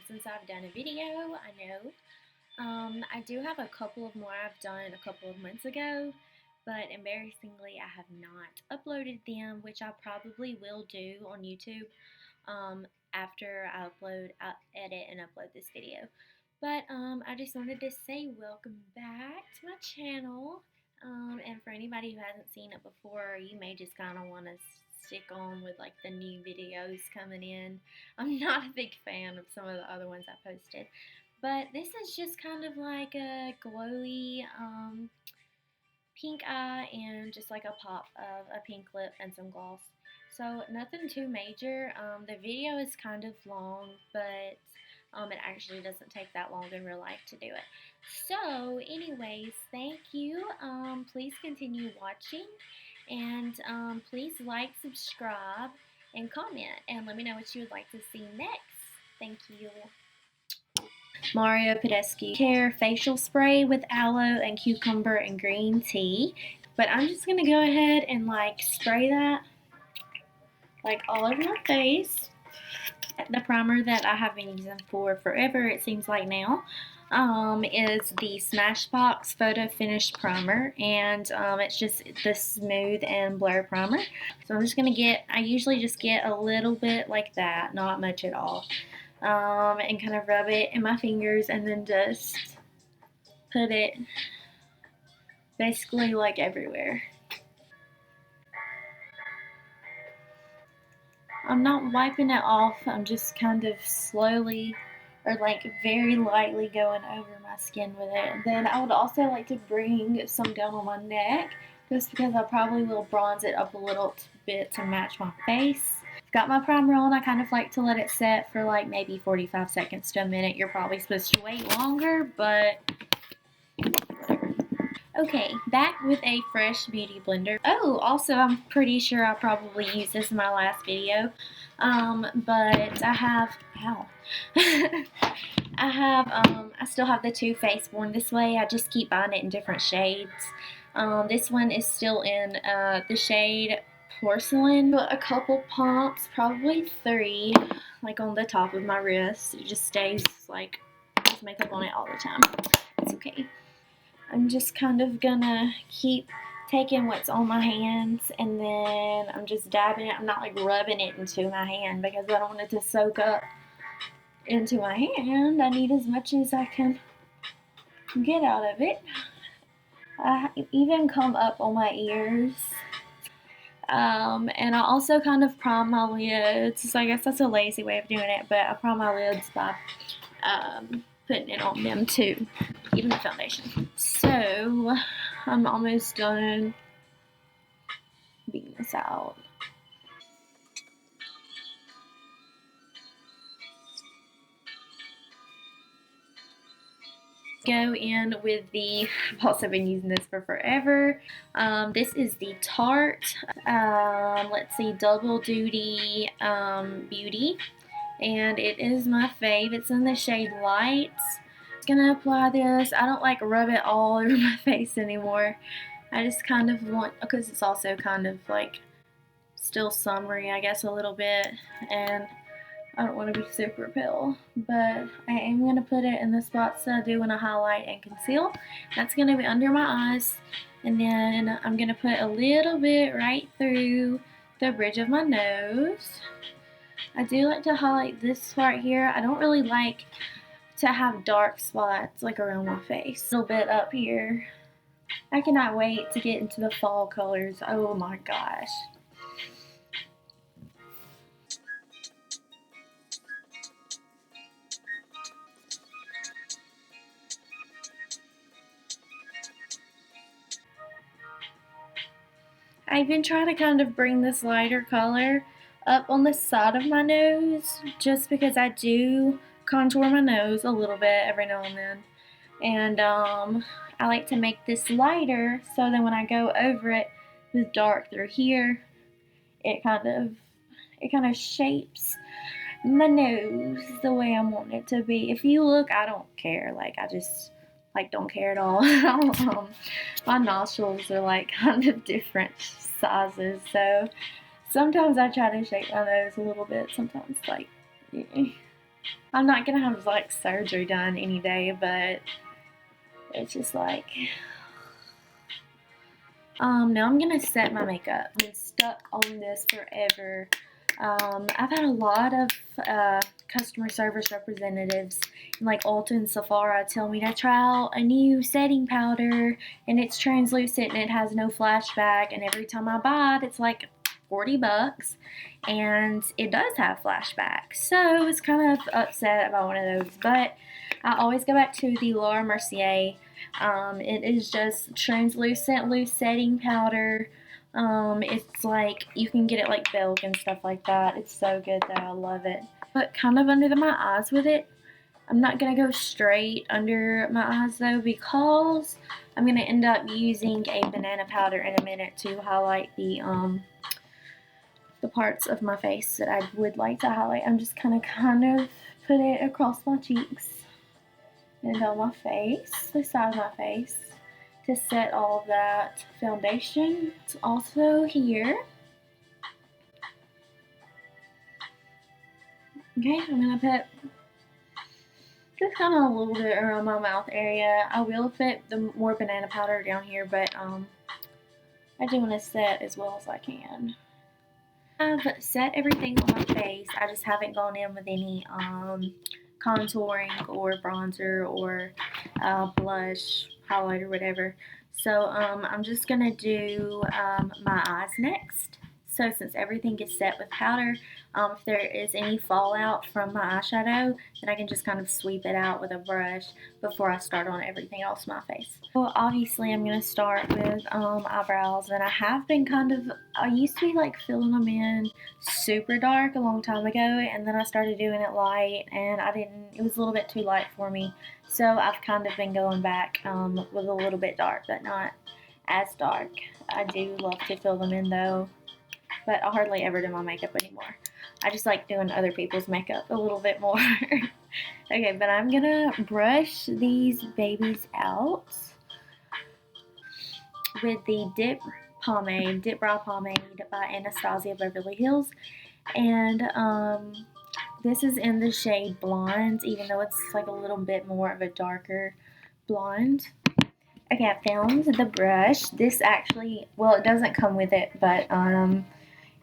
since I've done a video, I know. I do have a couple of more I've done a couple of months ago, but embarrassingly, I have not uploaded them, which I probably will do on YouTube after I edit and upload this video. But I just wanted to say welcome back to my channel. And for anybody who hasn't seen it before, you may just kind of want to stick on with like the new videos coming in. I'm not a big fan of some of the other ones I posted, but this is just kind of like a glowy pink eye and just like a pop of a pink lip and some gloss. So nothing too major. The video is kind of long, but it actually doesn't take that long in real life to do it. So anyways, thank you. Please continue watching, and please like, subscribe, and comment, and let me know what you would like to see next. Thank you. Mario Badescu Care Facial Spray with aloe and cucumber and green tea. But I'm just going to go ahead and like spray that like all over my face. The primer that I have been using for forever, it seems like now, is the Smashbox Photo Finish Primer, and it's just the smooth and blur primer. So I'm just going to I usually just get a little bit like that, not much at all, and kind of rub it in my fingers and then just put it basically like everywhere. I'm not wiping it off, I'm just kind of slowly or like very lightly going over my skin with it. And then I would also like to bring some down on my neck, just because I probably will bronze it up a little bit to match my face. I've got my primer on. I kind of like to let it set for like maybe 45 seconds to a minute. You're probably supposed to wait longer, but whatever. Okay, back with a fresh beauty blender. Oh, also I'm pretty sure I probably used this in my last video, but I have, I still have the Too Faced Born This Way. I just keep buying it in different shades. This one is still in the shade Porcelain. A couple pumps, probably 3, like on the top of my wrist. It just stays like, there's makeup on it all the time. It's okay. I'm just kind of gonna keep taking what's on my hands, and then I'm just dabbing it. I'm not like rubbing it into my hand because I don't want it to soak up into my hand. I need as much as I can get out of it. I even come up on my ears. And I also kind of prime my lids. So I guess that's a lazy way of doing it, but I prime my lids by putting it on them too, even the foundation. So I'm almost done beating this out. Go in with I've also been using this for forever. This is the Tarte, let's see, Double Duty Beauty, and it is my fave. It's in the shade Light. I'm gonna apply this. I don't like rub it all over my face anymore. I just kind of want, because it's also kind of like still summery, I guess, a little bit, and I don't want to be super pale, but I am going to put it in the spots that I do when I highlight and conceal. That's going to be under my eyes, and then I'm going to put a little bit right through the bridge of my nose. I do like to highlight this part here. I don't really like to have dark spots like around my face. A little bit up here. I cannot wait to get into the fall colors. Oh my gosh. I even try to kind of bring this lighter color up on the side of my nose, just because I do contour my nose a little bit every now and then. And I like to make this lighter so that when I go over it with dark through here, it kind of shapes my nose the way I want it to be. If you look, I don't care. Like, I just don't care at all. My nostrils are like kind of different sizes, so sometimes I try to shape my nose a little bit. Sometimes like, I'm not gonna have like surgery done any day, but it's just like, now I'm gonna set my makeup. I've been stuck on this forever. I've had a lot of customer service representatives in like Ulta and Sephora tell me to try out a new setting powder, and it's translucent and it has no flashback, and every time I buy it, it's like $40, and it does have flashback. So I was kind of upset about one of those, but I always go back to the Laura Mercier. It is just translucent loose setting powder. It's like you can get it like Belk and stuff like that. It's so good though. I love it. But kind of under my eyes with it. I'm not gonna go straight under my eyes though, because I'm gonna end up using a banana powder in a minute to highlight the parts of my face that I would like to highlight. I'm just kind of put it across my cheeks and on my face, the side of my face, to set all of that foundation. It's also here. Okay, I'm gonna put just kind of a little bit around my mouth area. I will put the more banana powder down here, but I do want to set as well as I can. I've set everything on my face. I just haven't gone in with any contouring or bronzer or blush, highlighter, whatever. So I'm just gonna do my eyes next. So since everything gets set with powder, if there is any fallout from my eyeshadow, then I can just kind of sweep it out with a brush before I start on everything else on my face. Well, obviously I'm going to start with eyebrows, and I have been I used to be like filling them in super dark a long time ago, and then I started doing it light, and it was a little bit too light for me. So I've kind of been going back with a little bit dark, but not as dark. I do love to fill them in though, but I hardly ever do my makeup anymore. I just like doing other people's makeup a little bit more. Okay, but I'm gonna brush these babies out with the Dip Brow Pomade by Anastasia Beverly Hills. And this is in the shade Blonde, even though it's like a little bit more of a darker blonde. Okay, I found the brush. This actually, well, it doesn't come with it, but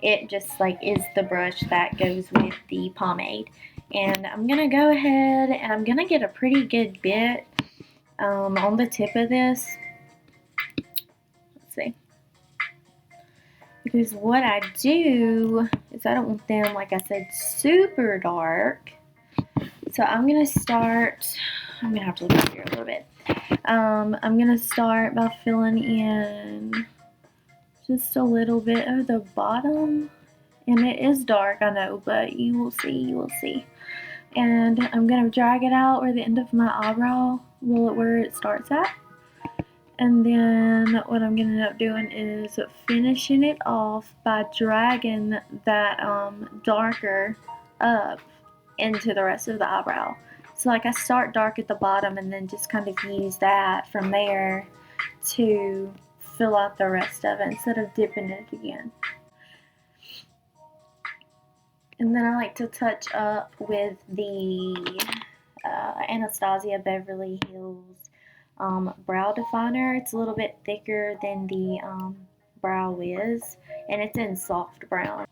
it just like is the brush that goes with the pomade. And I'm gonna go ahead and I'm gonna get a pretty good bit on the tip of this. Let's see. Because what I do is I don't want them, like I said, super dark. So I'm gonna have to look up here a little bit. I'm gonna start by filling in just a little bit of the bottom. And it is dark, I know, but you will see. And I'm going to drag it out where the end of my eyebrow, where it starts at. And then what I'm going to end up doing is finishing it off by dragging that darker up into the rest of the eyebrow. So like I start dark at the bottom and then just kind of use that from there to fill out the rest of it instead of dipping it again. And then I like to touch up with the Anastasia Beverly Hills brow definer. It's a little bit thicker than the Brow Wiz, and it's in soft brown.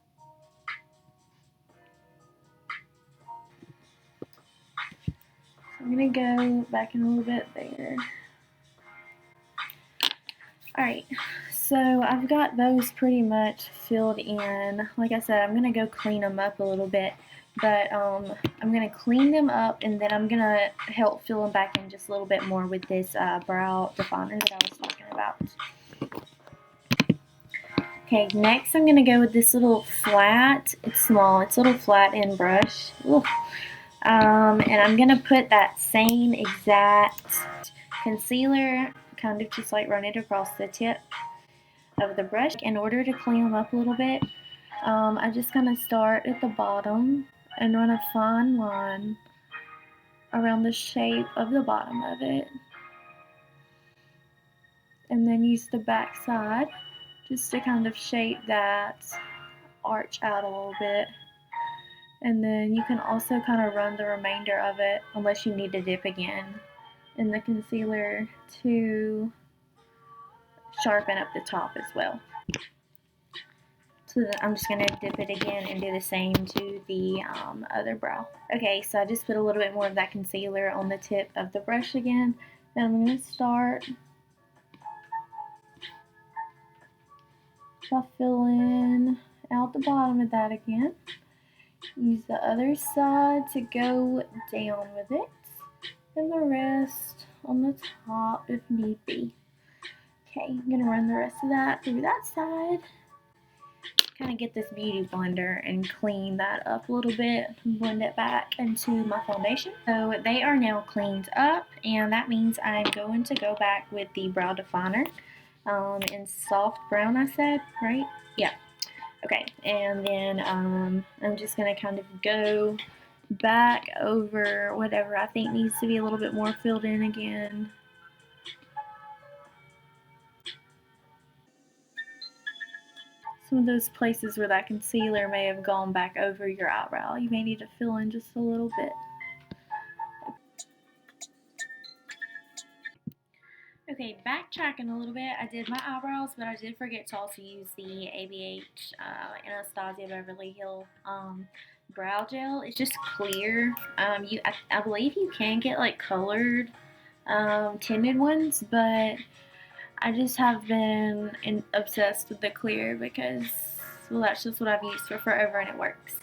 So I'm going to go back in a little bit there. Alright, so I've got those pretty much filled in. Like I said, I'm going to go clean them up a little bit. But I'm going to clean them up, and then I'm going to help fill them back in just a little bit more with this brow definer that I was talking about. Okay, next I'm going to go with this little flat, it's small, it's a little flat end brush. And I'm going to put that same exact concealer, kind of just like run it across the tip of the brush. In order to clean them up a little bit, I just kind of start at the bottom and run a fine line around the shape of the bottom of it, and then use the back side just to kind of shape that arch out a little bit, And then you can also kind of run the remainder of it, unless you need to dip again, in the concealer to sharpen up the top as well. So I'm just going to dip it again and do the same to the other brow. Okay, so I just put a little bit more of that concealer on the tip of the brush again. Then I'm going to start by filling out the bottom of that again. Use the other side to go down with it, and the rest on the top if need be. Okay, I'm going to run the rest of that through that side. Kind of get this beauty blender and clean that up a little bit, blend it back into my foundation. So they are now cleaned up, and that means I'm going to go back with the brow definer in soft brown, I said, right? Yeah. Okay, and then I'm just going to kind of go back over whatever I think needs to be a little bit more filled in again. Some of those places where that concealer may have gone back over your eyebrow, you may need to fill in just a little bit. Okay, backtracking a little bit, I did my eyebrows, but I did forget to also use the ABH Anastasia Beverly Hill brow gel. It's just clear. I believe you can get like colored tinted ones, but I just have been obsessed with the clear because, well, that's just what I've used for forever and it works.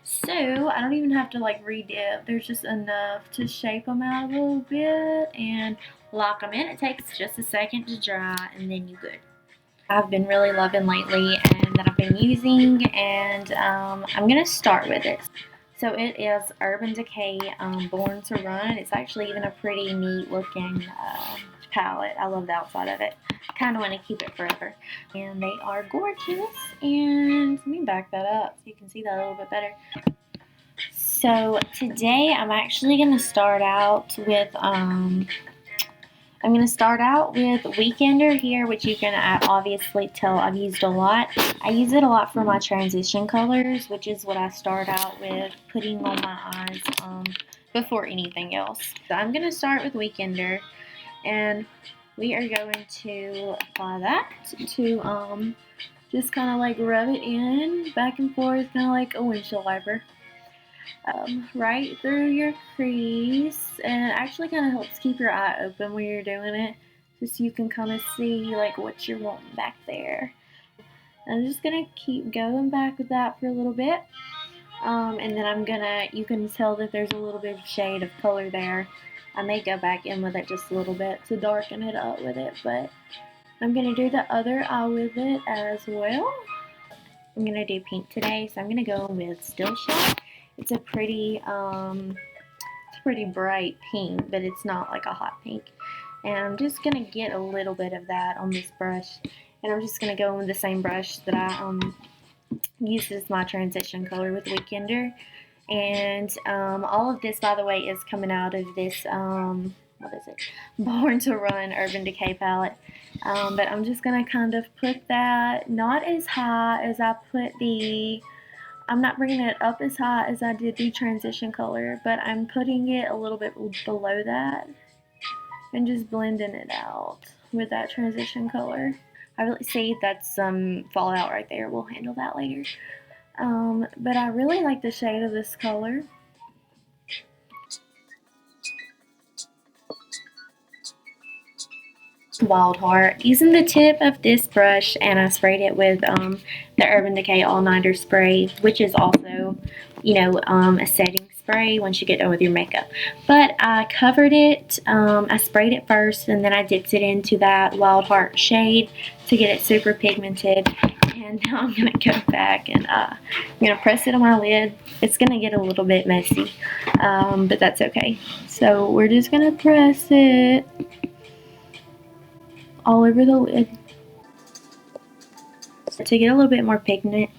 So I don't even have to like re-dip. There's just enough to shape them out a little bit and lock them in. It takes just a second to dry and then you're good. I've been really loving lately and that I've been using, and I'm going to start with it. So it is Urban Decay Born to Run. It's actually even a pretty neat looking palette. I love the outside of it. Kind of want to keep it forever. And they are gorgeous. And let me back that up so you can see that a little bit better. So today I'm actually going to start out with Weekender here, which you can obviously tell I've used a lot. I use it a lot for my transition colors, which is what I start out with putting on my eyes before anything else. So I'm going to start with Weekender, and we are going to apply that to just kind of like rub it in back and forth, kind of like a windshield wiper. Right through your crease, and it actually kind of helps keep your eye open when you're doing it, just so you can kind of see like what you're wanting back there. I'm just gonna keep going back with that for a little bit, and then you can tell that there's a little bit of shade of color there. I may go back in with it just a little bit to darken it up with it, but I'm gonna do the other eye with it as well. I'm gonna do pink today, so I'm gonna go with Still Shot. It's a pretty bright pink, but it's not like a hot pink. And I'm just gonna get a little bit of that on this brush, and I'm just gonna go in with the same brush that I used as my transition color with Weekender. And all of this, by the way, is coming out of this what is it? Born to Run Urban Decay palette. But I'm just gonna kind of put that not as high as I put I'm not bringing it up as high as I did the transition color, but I'm putting it a little bit below that and just blending it out with that transition color. I really see that's some fallout right there. We'll handle that later. But I really like the shade of this color. Wild Heart. Using the tip of this brush, and I sprayed it with the Urban Decay All Nighter spray, which is also, a setting spray once you get done with your makeup. But I covered it, I sprayed it first, and then I dipped it into that Wild Heart shade to get it super pigmented. And now I'm going to go back and I'm going to press it on my lid. It's going to get a little bit messy, but that's okay. So we're just going to press it all over the lid. To get a little bit more pigment,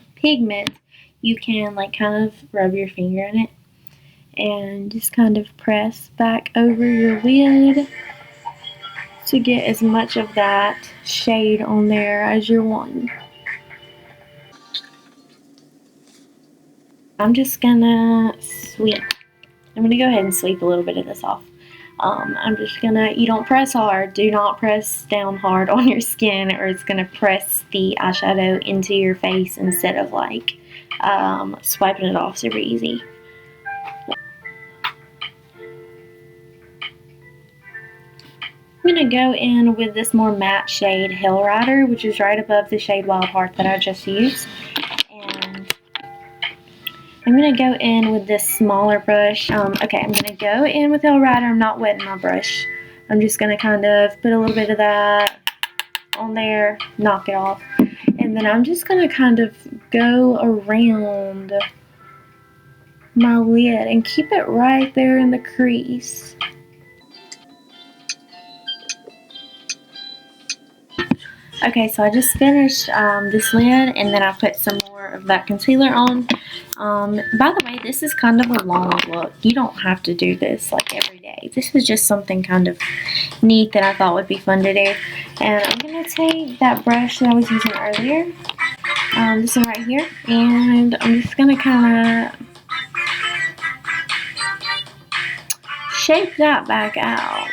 you can like kind of rub your finger in it and just kind of press back over your lid to get as much of that shade on there as you're wanting. I'm just gonna sweep. I'm gonna go ahead and sweep a little bit of this off. I'm just gonna, you don't press hard. Do not press down hard on your skin, or it's gonna press the eyeshadow into your face instead of like swiping it off super easy. I'm going to go in with this more matte shade Hell Rider, which is right above the shade Wild Heart that I just used. And I'm going to go in with this smaller brush. Okay, I'm going to go in with Hell Rider. I'm not wetting my brush. I'm just going to kind of put a little bit of that on there, knock it off. And then I'm just going to kind of go around my lid and keep it right there in the crease. Okay, so I just finished this lid, and then I put some more of that concealer on. By the way, this is kind of a long look. You don't have to do this like every day. This was just something kind of neat that I thought would be fun to do. And I'm going to take that brush that I was using earlier, this one right here, and I'm just going to kind of shape that back out.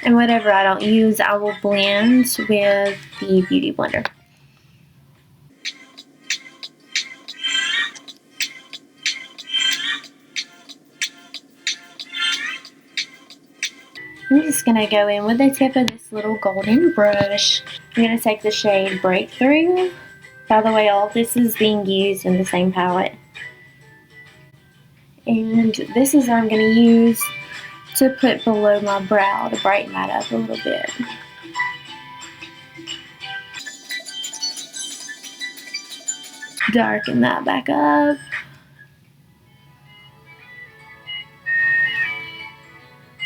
And whatever I don't use, I will blend with the Beauty Blender. I'm just going to go in with the tip of this little golden brush. I'm going to take the shade Breakthrough. By the way, all of this is being used in the same palette. And this is what I'm going to use to put below my brow to brighten that up a little bit. Darken that back up.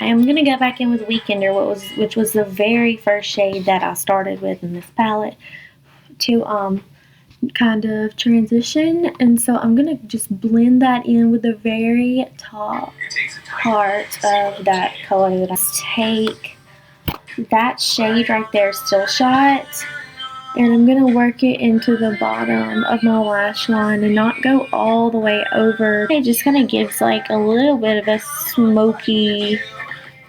I'm going to go back in with Weekender, which was the very first shade that I started with in this palette, to kind of transition. And so I'm going to just blend that in with the very top part of that color that I take. That shade right there, Still Shot, and I'm going to work it into the bottom of my lash line and not go all the way over. It just kind of gives like a little bit of a smoky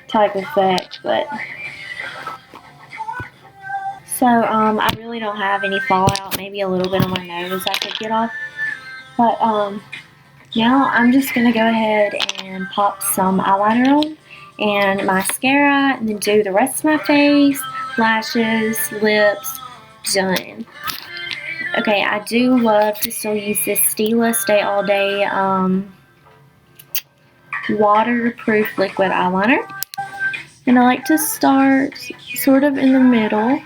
type effect, but so I really don't have any fallout. Maybe a little bit on my nose I could get off, but now I'm just going to go ahead and pop some eyeliner on and mascara, and then do the rest of my face, lashes, lips, done. Okay, I do love to still use this Stila Stay All Day waterproof liquid eyeliner. And I like to start sort of in the middle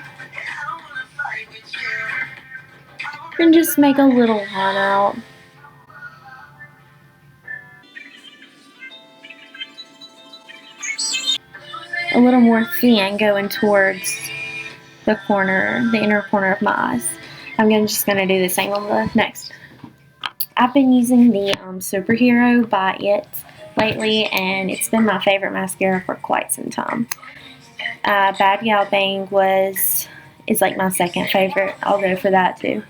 and just make a little line out. A little more thin going towards the corner, the inner corner of my eyes. I'm just going to do the same on the next. I've been using the Superhero by It lately, and it's been my favorite mascara for quite some time. Bad Gal Bang is like my second favorite. I'll go for that too.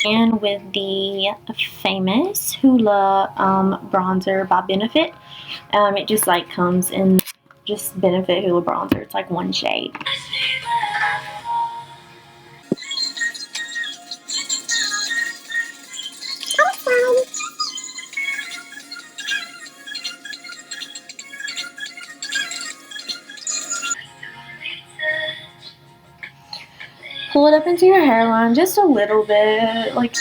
And with the famous Hoola bronzer by Benefit. It just like comes in just Benefit Hoola bronzer. It's like one shade. Pull it up into your hairline just a little bit, like.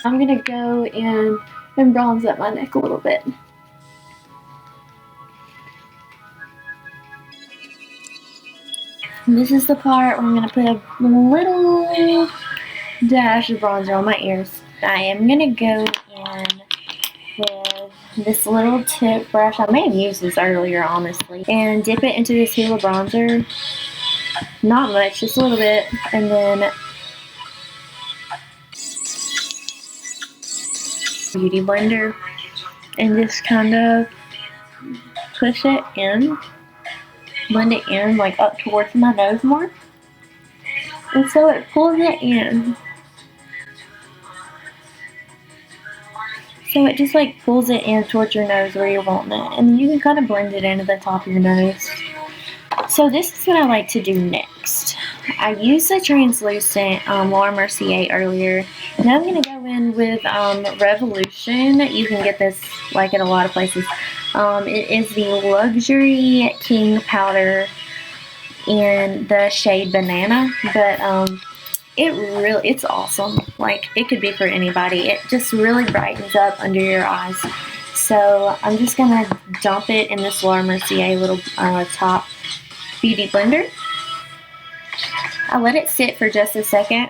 I'm gonna go in and bronze up my neck a little bit. And this is the part where I'm gonna put a little dash of bronzer on my ears. I am gonna go in with this little tip brush. I may have used this earlier, honestly, and dip it into this Hoola bronzer Not much, just a little bit. And then beauty blender and just kind of push it in, blend it in like up towards my nose more. And so it pulls it in. So it just like pulls it in towards your nose where you're wanting it. And you can kind of blend it into the top of your nose. So this is what I like to do next. I used the translucent Laura Mercier earlier. Now I'm going to go in with Revolution. You can get this like at a lot of places. It is the Luxury King Powder in the shade Banana. But it's awesome. Like, it could be for anybody. It just really brightens up under your eyes. So I'm just going to dump it in this Laura Mercier little top beauty blender. I let it sit for just a second.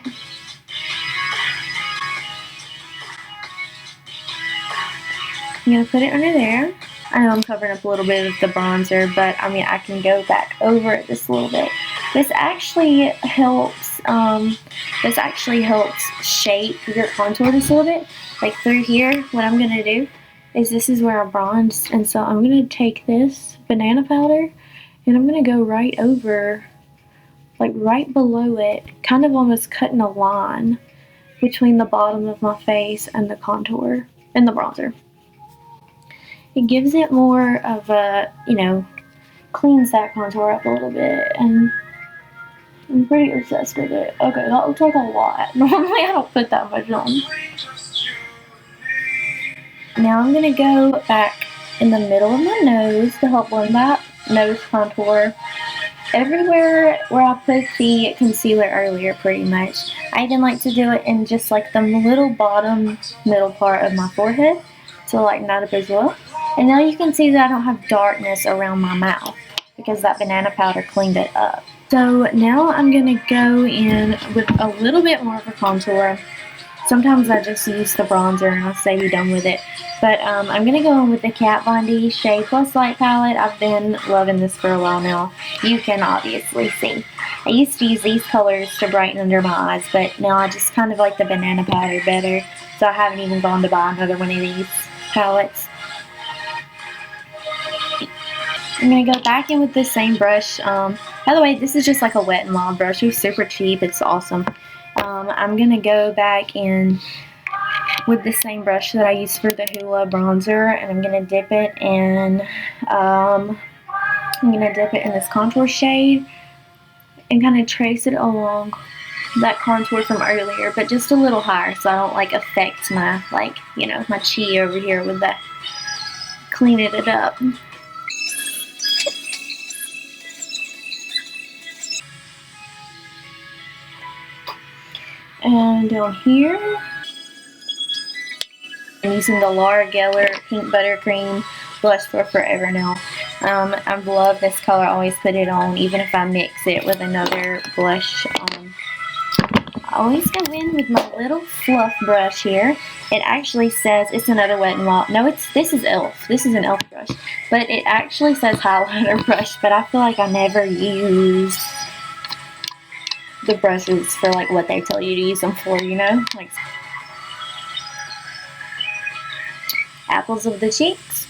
I'm going to put it under there. I know I'm covering up a little bit of the bronzer, but I mean, I can go back over it just a little bit. This actually helps shape your contour just a little bit. Like through here, what I'm going to do is this is where I bronzed, and so I'm going to take this banana powder and I'm going to go right over, like right below it, kind of almost cutting a line between the bottom of my face and the contour and the bronzer. It gives it more of a, cleans that contour up a little bit, and I'm pretty obsessed with it. Okay, that looks like a lot. Normally I don't put that much on. Now I'm going to go back in the middle of my nose to help blend that nose contour. Everywhere where I put the concealer earlier, pretty much. I even like to do it in just like the little bottom middle part of my forehead to lighten that up as well. And now you can see that I don't have darkness around my mouth because that banana powder cleaned it up. So now I'm going to go in with a little bit more of a contour. Sometimes I just use the bronzer and I'll say be done with it. But I'm going to go in with the Kat Von D Shade Plus Light palette. I've been loving this for a while now. You can obviously see. I used to use these colors to brighten under my eyes, but now I just kind of like the banana powder better. So I haven't even gone to buy another one of these palettes. I'm going to go back in with the same brush. By the way, this is just like a Wet n Wild brush. It's super cheap. It's awesome. I'm going to go back in with the same brush that I used for the Hoola bronzer, and I'm going to dip it in, this contour shade and kind of trace it along that contour from earlier, but just a little higher so I don't like affect my, my chi over here with the cleaning it up. And down here, I'm using the Laura Geller Pink Buttercream blush for forever now. I love this color. I always put it on, even if I mix it with another blush. I always go in with my little fluff brush here. It actually says, it's another Wet n Wild. No, this is e.l.f. This is an e.l.f. brush. But it actually says highlighter brush, but I feel like I never use the brushes for like what they tell you to use them for, like apples of the cheeks.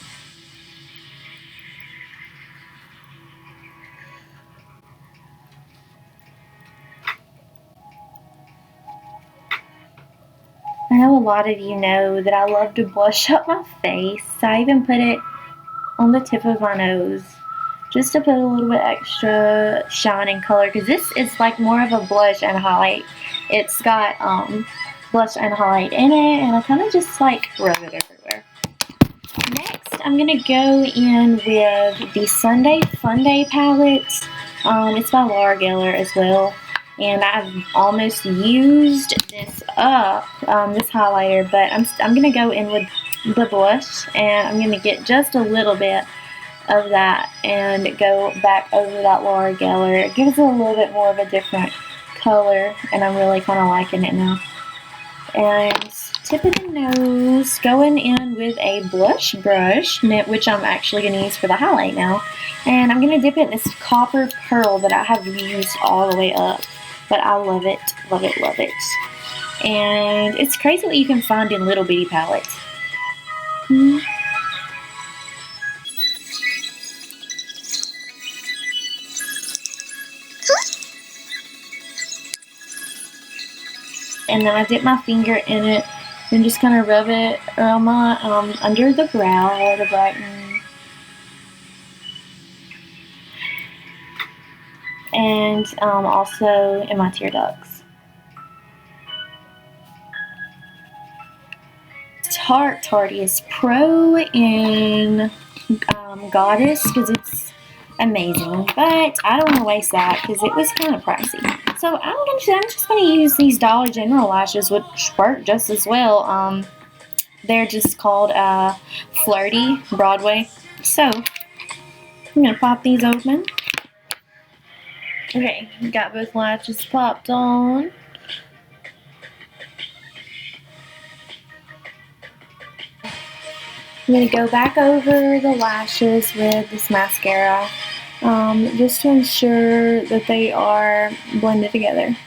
I know a lot of you know that I love to blush up my face. I even put it on the tip of my nose just to put a little bit extra shine and color, because this is like more of a blush and highlight. It's got blush and highlight in it, and I kind of just like rub it everywhere. Next, I'm going to go in with the Sunday Fun Day palette. It's by Laura Geller as well. And I've almost used this up, this highlighter, but I'm going to go in with the blush, and I'm going to get just a little bit of that and go back over that Laura Geller. It gives it a little bit more of a different color, and I'm really kind of liking it now. And tip of the nose, going in with a blush brush, which I'm actually going to use for the highlight now. And I'm going to dip it in this copper pearl that I have used all the way up. But I love it, love it, love it. And it's crazy what you can find in little bitty palettes. And then I dip my finger in it and just kind of rub it around my under the brow to brighten. And also in my tear ducts. Tarte is Pro in Goddess because it's amazing, but I don't want to waste that because it was kind of pricey. So I'm just gonna use these Dollar General lashes, which work just as well. They're just called Flirty Broadway. So I'm gonna pop these open. Okay, got both lashes popped on. I'm going to go back over the lashes with this mascara just to ensure that they are blended together.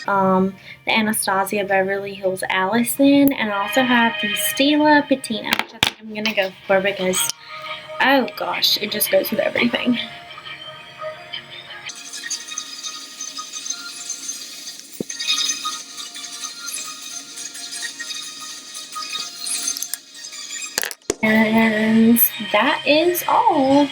The Anastasia Beverly Hills Allison, and I also have the Stila Patina, which I think I'm going to go for because, oh gosh, it just goes with everything. And that is all.